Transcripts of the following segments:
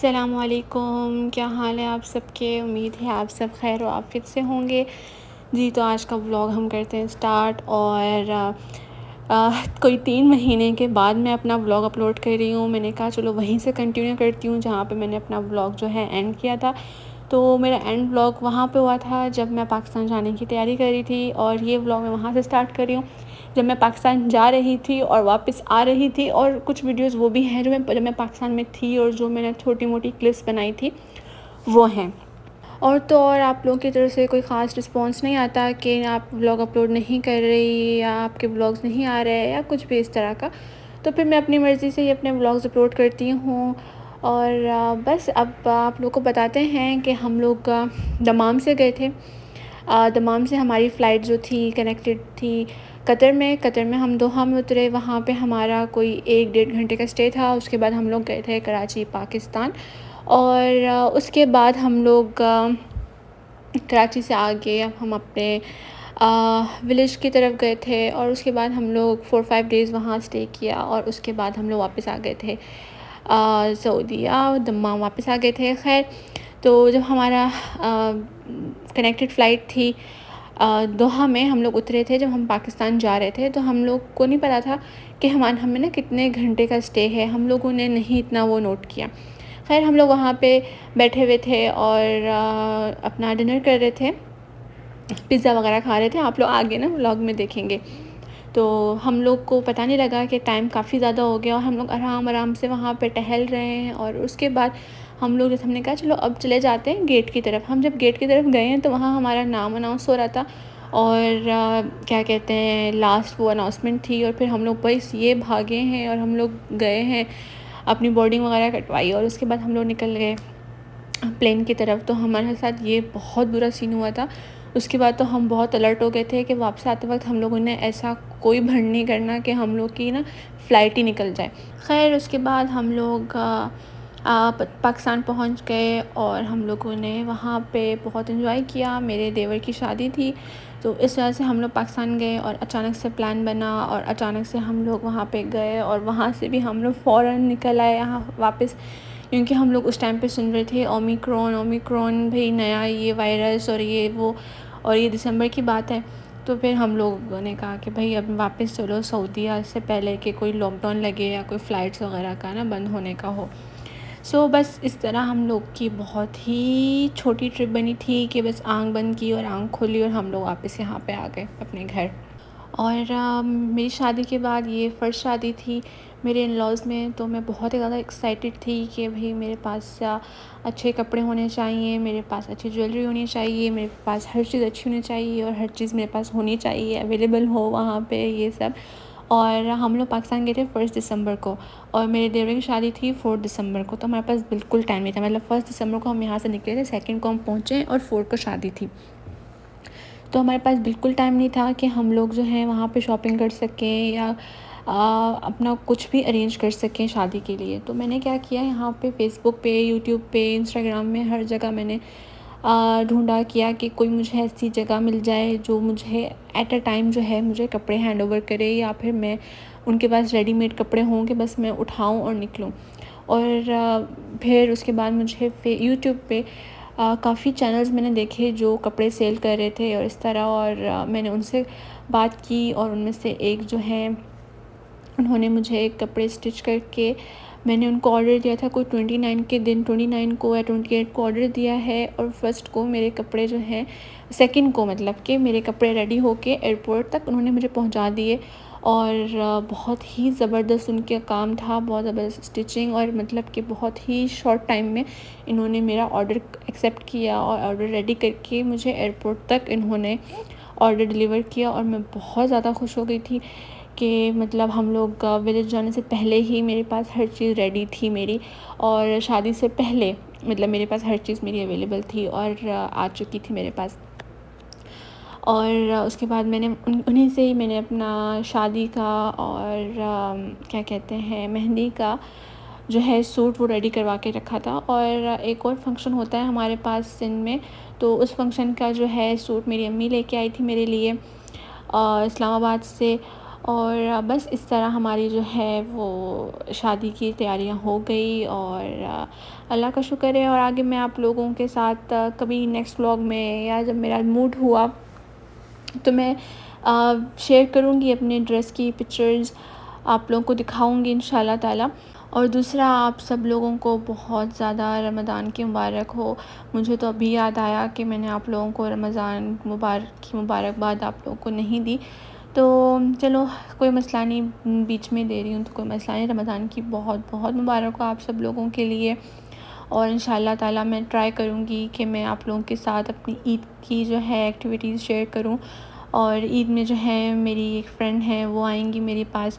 अस्सलामुअलैकुम, क्या हाल है आप सबके। उम्मीद है आप सब खैर व आफ़ियत से होंगे। जी, तो आज का व्लॉग हम करते हैं स्टार्ट। और कोई 3 महीने के बाद मैं अपना व्लॉग अपलोड कर रही हूँ। मैंने कहा चलो वहीं से कंटिन्यू करती हूँ जहाँ पे मैंने अपना व्लॉग जो है एंड किया था। तो मेरा एंड व्लॉग वहाँ पे हुआ था जब मैं पाकिस्तान जाने की तैयारी कर रही थी, और ये व्लॉग मैं वहाँ से स्टार्ट कर रही हूँ जब मैं पाकिस्तान जा रही थी और वापस आ रही थी। और कुछ वीडियोस वो भी हैं जब मैं पाकिस्तान में थी और जो मैंने छोटी मोटी क्लिप्स बनाई थी वो हैं। और तो और आप लोगों की तरफ से कोई ख़ास रिस्पॉन्स नहीं आता कि आप व्लॉग अपलोड नहीं कर रही या आपके व्लॉग्स नहीं आ रहे या कुछ भी इस तरह का। तो फिर मैं अपनी मर्ज़ी से ही अपने व्लॉग्स अपलोड करती हूँ। और बस अब आप लोगों को बताते हैं कि हम लोग दमाम से गए थे। दमाम से हमारी फ़्लाइट जो थी कनेक्टेड थी कतर में हम दोहा में उतरे। वहाँ पे हमारा कोई 1 डेढ़ घंटे का स्टे था। उसके बाद हम लोग गए थे कराची पाकिस्तान। और उसके बाद हम लोग कराची से आगे अब हम अपने विलेज की तरफ गए थे। और उसके बाद हम लोग 4-5 डेज़ वहाँ स्टे किया और उसके बाद हम लोग वापस आ गए थे सऊदीया दम्माम वापस आ गए थे। खैर, तो जब हमारा कनेक्टेड फ़्लाइट थी दोहा में हम लोग उतरे थे, जब हम पाकिस्तान जा रहे थे तो हम लोग को नहीं पता था कि हमें ना कितने घंटे का स्टे है। हम लोगों ने नहीं इतना वो नोट किया। खैर, हम लोग वहाँ पे बैठे हुए थे और अपना डिनर कर रहे थे, पिज़्ज़ा वगैरह खा रहे थे। आप लोग आगे ना व्लॉग में देखेंगे। तो हम लोग को पता नहीं लगा कि टाइम काफ़ी ज़्यादा हो गया और हम लोग आराम से वहाँ पे टहल रहे हैं। और उसके बाद हम लोग जैसे हमने कहा चलो अब चले जाते हैं गेट की तरफ। हम जब गेट की तरफ गए हैं तो वहाँ हमारा नाम अनाउंस हो रहा था और क्या कहते हैं लास्ट वो अनाउंसमेंट थी। और फिर हम लोग बस ये भागे हैं और हम लोग गए हैं, अपनी बोर्डिंग वगैरह कटवाई और उसके बाद हम लोग निकल गए प्लेन की तरफ। तो हमारे साथ ये बहुत बुरा सीन हुआ था। उसके बाद तो हम बहुत अलर्ट हो गए थे कि वापस आते वक्त हम लोगों ने ऐसा कोई भंड नहीं करना कि हम लोग की ना फ़्लाइट ही निकल जाए। खैर, उसके बाद हम लोग पाकिस्तान पहुंच गए और हम लोगों ने वहाँ पे बहुत एंजॉय किया। मेरे देवर की शादी थी तो इस वजह से हम लोग पाकिस्तान गए और अचानक से प्लान बना और अचानक से हम लोग वहाँ पे गए और वहाँ से भी हम लोग फ़ौरन निकल आए यहाँ वापस। क्योंकि हम लोग उस टाइम पे सुन रहे थे ओमिक्रॉन भाई नया ये वायरस और ये वो, और ये दिसंबर की बात है। तो फिर हम लोगों ने कहा कि भाई अब वापस चलो सऊदीया से पहले कि कोई लॉकडाउन लगे या कोई फ़्लाइट्स वगैरह का ना बंद होने का हो। बस इस तरह हम लोग की बहुत ही छोटी ट्रिप बनी थी कि बस आँख बंद की और आँख खोली और हम लोग वापस यहाँ पे आ गए अपने घर। और मेरी शादी के बाद ये फ़र्स्ट शादी थी मेरे इन-लॉज़ में। तो मैं बहुत ही ज़्यादा एक्साइटेड थी कि भाई मेरे पास अच्छे कपड़े होने चाहिए, मेरे पास अच्छी ज्वेलरी होनी चाहिए, मेरे पास हर चीज़ अच्छी होनी चाहिए और हर चीज़ मेरे पास होनी चाहिए, अवेलेबल हो वहाँ पे ये सब। और हम लोग पाकिस्तान गए थे 1 दिसंबर को और मेरे देवर की शादी थी 4 दिसंबर को। तो हमारे पास बिल्कुल टाइम नहीं था। मतलब 1 दिसंबर को हम यहाँ से निकले थे, 2 को हम पहुँचे और 4 को शादी थी। तो हमारे पास बिल्कुल टाइम नहीं था कि हम लोग जो है वहाँ पे शॉपिंग कर सकें या अपना कुछ भी अरेंज कर सकें शादी के लिए। तो मैंने क्या किया, यहाँ पे फ़ेसबुक पे, यूट्यूब पे, इंस्टाग्राम में हर जगह मैंने ढूंढा किया कि कोई मुझे ऐसी जगह मिल जाए जो मुझे एट अ टाइम जो है मुझे कपड़े हैंड ओवर करे, या फिर मैं उनके पास रेडीमेड कपड़े हों कि बस मैं उठाऊँ और निकलूँ। और फिर उसके बाद मुझे यूट्यूब पे काफ़ी चैनल्स मैंने देखे जो कपड़े सेल कर रहे थे और इस तरह। और मैंने उनसे बात की और उनमें से एक जो है उन्होंने मुझे कपड़े स्टिच करके, मैंने उनको ऑर्डर दिया था कोई 29 के दिन, 29 को या 28 को ऑर्डर दिया है और फर्स्ट को मेरे कपड़े जो हैं, सेकंड को मतलब कि मेरे कपड़े रेडी होके एयरपोर्ट तक उन्होंने मुझे पहुंचा दिए। और बहुत ही ज़बरदस्त उनका काम था, बहुत ज़बरदस्त स्टिचिंग, और मतलब कि बहुत ही शॉर्ट टाइम में इन्होंने मेरा ऑर्डर एक्सेप्ट किया और ऑर्डर रेडी करके मुझे एयरपोर्ट तक इन्होंने ऑर्डर डिलीवर किया। और मैं बहुत ज़्यादा खुश हो गई थी कि मतलब हम लोग विलेज जाने से पहले ही मेरे पास हर चीज़ रेडी थी मेरी, और शादी से पहले मतलब मेरे पास हर चीज़ मेरी अवेलेबल थी और आ चुकी थी मेरे पास। और उसके बाद मैंने उन्हीं से ही मैंने अपना शादी का और क्या कहते हैं मेहंदी का जो है सूट वो रेडी करवा के रखा था। और एक और फंक्शन होता है हमारे पास सिंध में, तो उस फंक्शन का जो है सूट मेरी अम्मी लेके आई थी मेरे लिए इस्लामाबाद से। और बस इस तरह हमारी जो है वो शादी की तैयारियां हो गई। और अल्लाह का शुक्र है। और आगे मैं आप लोगों के साथ कभी नेक्स्ट व्लॉग में या जब मेरा मूड हुआ तो मैं शेयर करूँगी अपने ड्रेस की पिक्चर्स, आप लोगों को दिखाऊँगी इंशाल्लाह ताला। और दूसरा, आप सब लोगों को बहुत ज़्यादा रमज़ान की मुबारक हो। मुझे तो अभी याद आया कि मैंने आप लोगों को रमज़ान मुबारक की मुबारकबाद आप लोगों को नहीं दी। तो चलो कोई मसला नहीं, बीच में दे रही हूँ तो कोई मसला नहीं। रमज़ान की बहुत बहुत मुबारक हो आप सब लोगों के लिए। और इंशाल्लाह ताला मैं ट्राई करूँगी कि मैं आप लोगों के साथ अपनी ईद की जो है एक्टिविटीज़ शेयर करूँ। और ईद में जो है मेरी एक फ़्रेंड है वो आएंगी मेरे पास,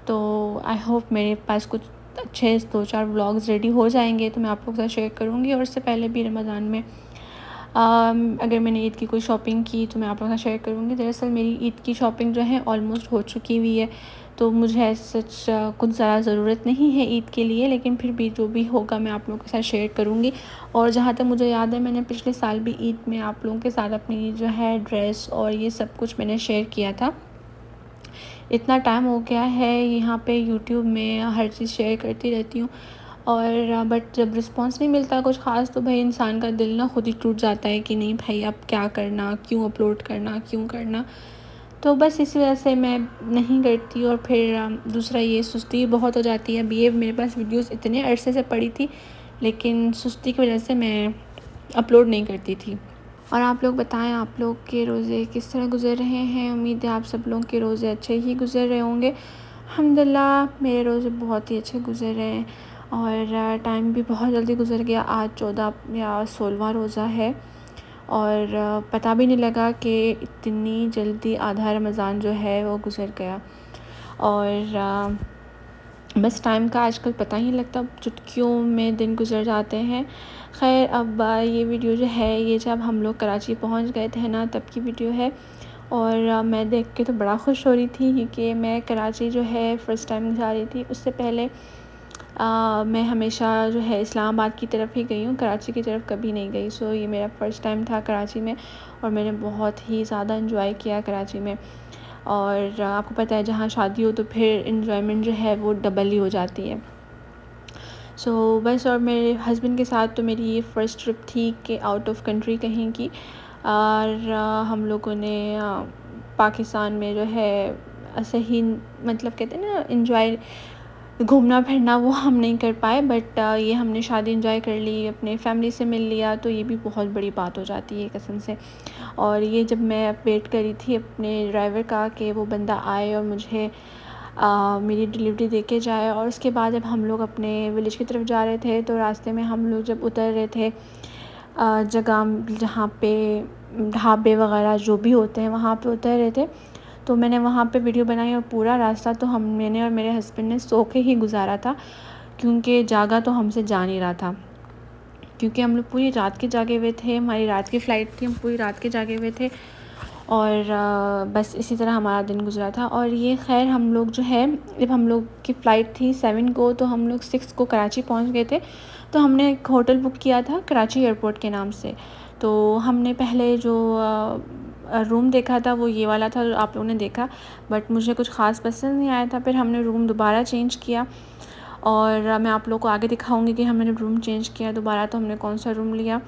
तो आई होप मेरे पास कुछ अच्छे 2-4 व्लॉग्स रेडी हो जाएंगे तो मैं आप लोगों के साथ शेयर करूँगी। और इससे पहले भी रमज़ान में अगर मैंने ईद की कोई शॉपिंग की तो मैं आप लोगों के साथ शेयर करूँगी। दरअसल मेरी ईद की शॉपिंग जो है ऑलमोस्ट हो चुकी हुई है, तो मुझे सच कुछ ज़्यादा ज़रूरत नहीं है ईद के लिए, लेकिन फिर भी जो भी होगा मैं आप लोगों के साथ शेयर करूँगी। और जहाँ तक मुझे याद है मैंने पिछले साल भी ईद में आप लोगों के साथ अपनी जो है ड्रेस और ये सब कुछ मैंने शेयर किया था। इतना टाइम हो गया है यहाँ पे यूट्यूब में हर चीज़ शेयर करती रहती हूँ, और बट जब रिस्पॉन्स नहीं मिलता कुछ ख़ास तो भाई इंसान का दिल ना खुद ही टूट जाता है कि नहीं भाई अब क्या करना, क्यों अपलोड करना, क्यों करना। तो बस इसी वजह से मैं नहीं करती। और फिर दूसरा ये सुस्ती बहुत हो जाती है। अभी ये मेरे पास वीडियोस इतने अरसे से पड़ी थी, लेकिन सुस्ती की वजह से मैं अपलोड नहीं करती थी। और आप लोग बताएं आप लोग के रोज़े किस तरह गुज़र रहे हैं। उम्मीद है आप सब लोगों के रोज़े अच्छे ही गुज़र रहे होंगे। अल्हम्दुलिल्लाह मेरे रोज़े बहुत ही अच्छे गुज़र रहे हैं और टाइम भी बहुत जल्दी गुज़र गया। आज 14 या 16वां रोज़ा है और पता भी नहीं लगा कि इतनी जल्दी आधा रमज़ान जो है वो गुज़र गया। और बस टाइम का आजकल पता ही नहीं लगता, चुटकियों में दिन गुज़र जाते हैं। ख़ैर अब ये वीडियो जो है ये जब हम लोग कराची पहुंच गए थे ना तब की वीडियो है। और मैं देख के तो बड़ा खुश हो रही थी क्योंकि मैं कराची जो है फ़र्स्ट टाइम जा रही थी। उससे पहले मैं हमेशा जो है इस्लामाबाद की तरफ ही गई हूँ, कराची की तरफ कभी नहीं गई। सो ये मेरा फ़र्स्ट टाइम था कराची में और मैंने बहुत ही ज़्यादा एंजॉय किया कराची में। और आपको पता है जहाँ शादी हो तो फिर एन्जॉयमेंट जो है वो डबल ही हो जाती है। सो बस, और मेरे हस्बैंड के साथ तो मेरी ये फ़र्स्ट ट्रिप थी कि आउट ऑफ कंट्री कहीं की। और हम लोगों ने पाकिस्तान में जो है ऐसे ही मतलब कहते हैं ना एंजॉय, घूमना फिरना वो हम नहीं कर पाए, बट ये हमने शादी एंजॉय कर ली, अपने फैमिली से मिल लिया, तो ये भी बहुत बड़ी बात हो जाती है कसम से। और ये जब मैं वेट करी थी अपने ड्राइवर का कि वो बंदा आए और मुझे मेरी डिलीवरी दे के जाए, और उसके बाद जब हम लोग अपने विलेज की तरफ जा रहे थे तो रास्ते में हम लोग जब उतर रहे थे जगह जहाँ पे ढाबे वगैरह जो भी होते हैं वहाँ पे उतर रहे थे, तो मैंने वहाँ पे वीडियो बनाई और पूरा रास्ता तो मैंने और मेरे हस्बैंड ने सो के ही गुजारा था, क्योंकि जागा तो हमसे जा नहीं रहा था। क्योंकि हम लोग पूरी रात के जागे हुए थे, हमारी रात की फ़्लाइट थी, हम पूरी रात के जागे हुए थे। और बस इसी तरह हमारा दिन गुजरा था। और ये खैर हम लोग जो है जब हम लोग की फ़्लाइट थी 7 को, तो हम लोग 6 को कराची पहुंच गए थे। तो हमने एक होटल बुक किया था कराची एयरपोर्ट के नाम से। तो हमने पहले जो रूम देखा था वो ये वाला था जो आप लोगों ने देखा, बट मुझे कुछ ख़ास पसंद नहीं आया था। फिर हमने रूम दोबारा चेंज किया और मैं आप लोगों को आगे दिखाऊंगी कि हमने रूम चेंज किया दोबारा तो हमने कौन सा रूम लिया।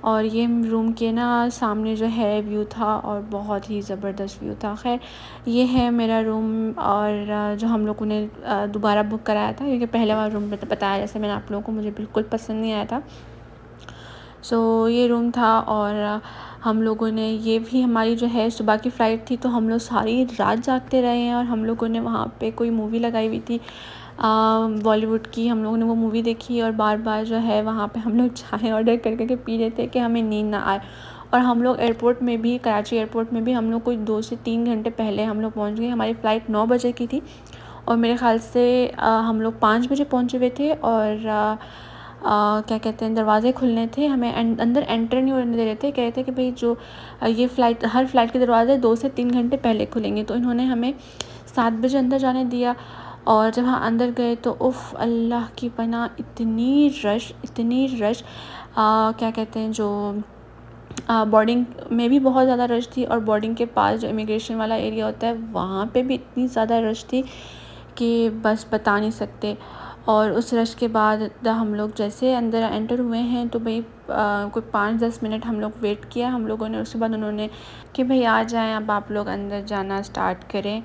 और ये रूम के ना सामने जो है व्यू था और बहुत ही ज़बरदस्त व्यू था। खैर ये है मेरा रूम, और जो हम लोगों ने दोबारा बुक कराया था क्योंकि पहले वाला रूम बताया जैसे मैंने आप लोगों को मुझे बिल्कुल पसंद नहीं आया था। सो ये रूम था। और हम लोगों ने ये भी हमारी जो है सुबह की फ़्लाइट थी तो हम लोग सारी रात जागते रहे हैं, और हम लोगों ने वहाँ पे कोई मूवी लगाई हुई थी बॉलीवुड की, हम लोगों ने वो मूवी देखी और बार बार जो है वहाँ पे हम लोग चाय ऑर्डर कर करके पी रहे थे कि हमें नींद ना आए। और हम लोग एयरपोर्ट में भी, कराची एयरपोर्ट में भी हम लोग कोई 2 से 3 घंटे पहले हम लोग पहुँच गए। हमारी फ़्लाइट 9 बजे की थी और मेरे ख़्याल से हम लोग 5 बजे पहुँचे हुए थे। और क्या कहते हैं दरवाज़े खुलने थे, हमें अंदर एंटर नहीं होने दे रहे थे। कह रहे थे कि भाई जो ये फ़्लाइट हर फ़्लाइट के दरवाज़े 2 से 3 घंटे पहले खुलेंगे, तो इन्होंने हमें 7 बजे अंदर जाने दिया। और जब हम अंदर गए तो उफ़ अल्लाह की पनाह, इतनी रश क्या कहते हैं जो बोर्डिंग में भी बहुत ज़्यादा रश थी और बोर्डिंग के पास जो इमिग्रेशन वाला एरिया होता है वहाँ पे भी इतनी ज़्यादा रश थी कि बस बता नहीं सकते। और उस रश के बाद हम लोग जैसे अंदर एंटर हुए हैं तो भाई कोई 5-10 मिनट हम लोग वेट किया हम लोगों ने। उसके बाद उन्होंने कि भाई आ जाएं, अब आप लोग अंदर जाना स्टार्ट करें।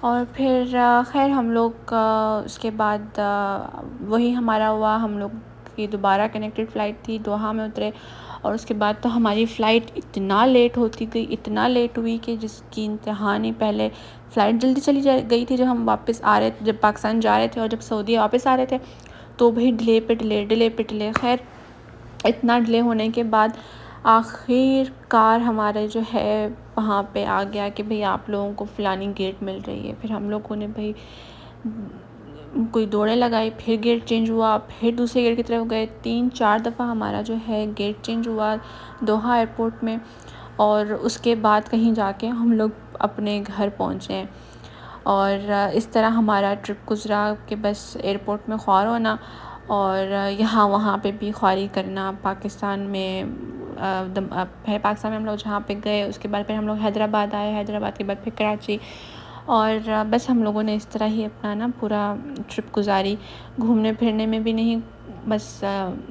और फिर खैर हम लोग उसके बाद वही हमारा हुआ, हम लोग की दोबारा कनेक्टेड फ़्लाइट थी, दोहा में उतरे। और उसके बाद तो हमारी फ़्लाइट इतना लेट होती गई, इतना लेट हुई कि जिसकी इंतहा नहीं। पहले फ़्लाइट जल्दी चली गई थी जब हम वापस आ रहे थे, जब पाकिस्तान जा रहे थे, और जब सऊदी वापस आ रहे थे तो भाई डिले पे डिले। खैर इतना डिले होने के बाद आखिरकार हमारे जो है वहाँ पे आ गया कि भाई आप लोगों को फ़लानी गेट मिल रही है। फिर हम लोगों ने भाई कोई दौड़ें लगाई, फिर गेट चेंज हुआ, फिर दूसरे गेट की तरफ गए। 3-4 दफ़ा हमारा जो है गेट चेंज हुआ दोहा एयरपोर्ट में। और उसके बाद कहीं जाके हम लोग अपने घर पहुँचे। और इस तरह हमारा ट्रिप गुज़रा कि बस एयरपोर्ट में ख्वार होना और यहाँ वहाँ पे भी ख्वारी करना। पाकिस्तान में पाकिस्तान में हम लोग जहाँ पे गए उसके बाद फिर हम लोग हैदराबाद आए, हैदराबाद के बाद फिर कराची। और बस हम लोगों ने इस तरह ही अपना ना पूरा ट्रिप गुज़ारी, घूमने फिरने में भी नहीं, बस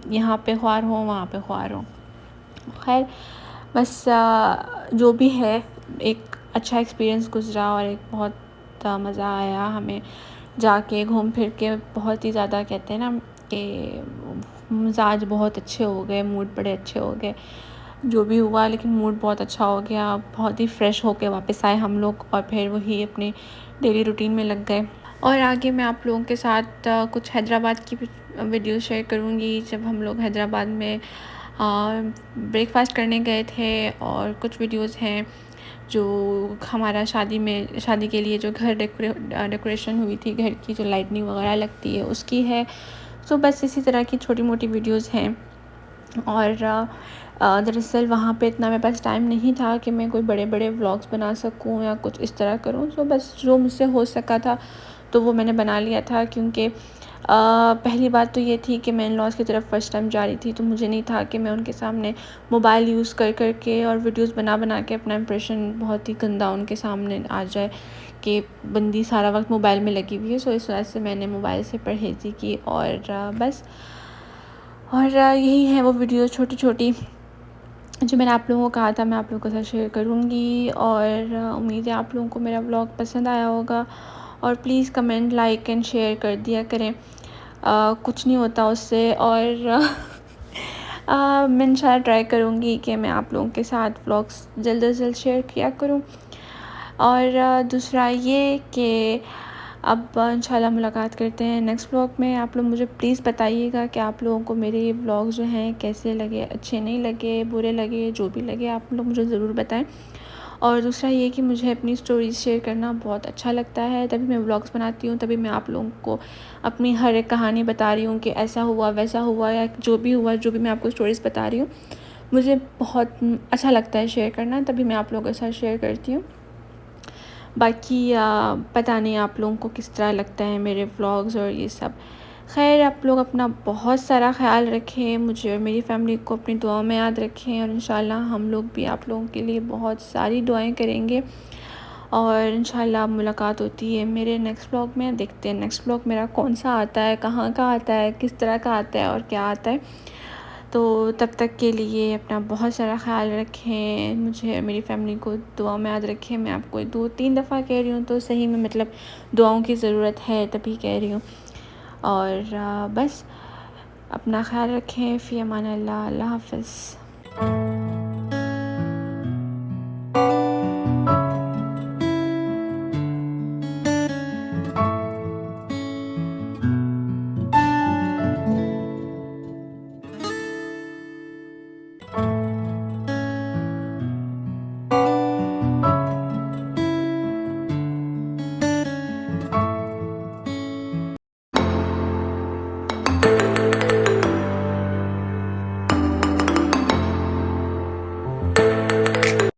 यहाँ पे ख्वार हो वहाँ पे ख्वार हो। खैर बस जो भी है एक अच्छा एक्सपीरियंस गुज़रा और एक बहुत मज़ा आया हमें जाके घूम फिर के। बहुत ही ज़्यादा कहते हैं ना कि मिजाज बहुत अच्छे हो गए, मूड बड़े अच्छे हो गए, जो भी हुआ लेकिन मूड बहुत अच्छा हो गया। बहुत ही फ़्रेश होके वापस आए हम लोग और फिर वही अपने डेली रूटीन में लग गए। और आगे मैं आप लोगों के साथ कुछ हैदराबाद की वीडियो शेयर करूँगी जब हम लोग हैदराबाद में ब्रेकफ़ास्ट करने गए थे। और कुछ वीडियोस हैं जो हमारा शादी के लिए जो घर डेकोरेशन हुई थी, घर की जो लाइटनिंग वगैरह लगती है उसकी है। सो बस इसी तरह की छोटी मोटी वीडियोस हैं। और दरअसल वहाँ पे इतना मेरे पास टाइम नहीं था कि मैं कोई बड़े बड़े व्लॉग्स बना सकूँ या कुछ इस तरह करूँ। सो बस जो मुझसे हो सका था तो वो मैंने बना लिया था, क्योंकि पहली बात तो ये थी कि मैं इन-लॉज़ की तरफ फ़र्स्ट टाइम जा रही थी, तो मुझे नहीं था कि मैं उनके सामने मोबाइल यूज़ कर के और वीडियोस बना के अपना इंप्रेशन बहुत ही गंदा उनके सामने आ जाए कि बंदी सारा वक्त मोबाइल में लगी हुई है। सो इस वजह से मैंने मोबाइल से परहेज़ी की। और बस और यही है वो वीडियो छोटी छोटी जो मैंने आप लोगों को कहा था मैं आप लोगों के साथ शेयर करूँगी। और उम्मीद है आप लोगों को मेरा व्लॉग पसंद आया होगा। और please comment, like and share कर दिया करें, कुछ नहीं होता उससे। और मैं इंशाल्लाह ट्राई करूँगी कि मैं आप लोगों के साथ व्लॉग्स जल्द से जल्द शेयर किया करूँ। और दूसरा ये कि अब इंशाल्लाह मुलाकात करते हैं नेक्स्ट व्लॉग में। आप लोग मुझे प्लीज़ बताइएगा कि आप लोगों को मेरे ये व्लॉग जो हैं कैसे लगे, अच्छे नहीं लगे, बुरे लगे, जो भी लगे आप लोग मुझे ज़रूर बताएं। और दूसरा ये कि मुझे अपनी स्टोरीज़ शेयर करना बहुत अच्छा लगता है, तभी मैं व्लॉग्स बनाती हूँ, तभी मैं आप लोगों को अपनी हर एक कहानी बता रही हूँ कि ऐसा हुआ वैसा हुआ, या जो भी हुआ, जो भी मैं आपको स्टोरीज़ बता रही हूँ मुझे बहुत अच्छा लगता है शेयर करना, तभी मैं आप लोगों के साथ शेयर करती हूँ। बाकी पता नहीं आप लोगों को किस तरह लगता है मेरे व्लॉग्स और ये सब। खैर आप लोग अपना बहुत सारा ख़्याल रखें, मुझे और मेरी फ़ैमिली को अपनी दुआओं में याद रखें। और इंशाल्लाह हम लोग भी आप लोगों के लिए बहुत सारी दुआएं करेंगे। और इंशाल्लाह मुलाकात होती है मेरे नेक्स्ट व्लॉग में। देखते हैं नेक्स्ट व्लॉग मेरा कौन सा आता है, कहाँ का आता है, किस तरह का आता है और क्या आता है। तो तब तक के लिए अपना बहुत सारा ख़्याल रखें, मुझे मेरी फ़ैमिली को दुआओं में याद रखें। मैं आपको 2-3 दफ़ा कह रही हूँ तो सही में मतलब दुआओं की ज़रूरत है तभी कह रही हूँ। और बस अपना ख़्याल रखें। फ़ी अमान अल्लाह, अल्लाह हाफ़िज़।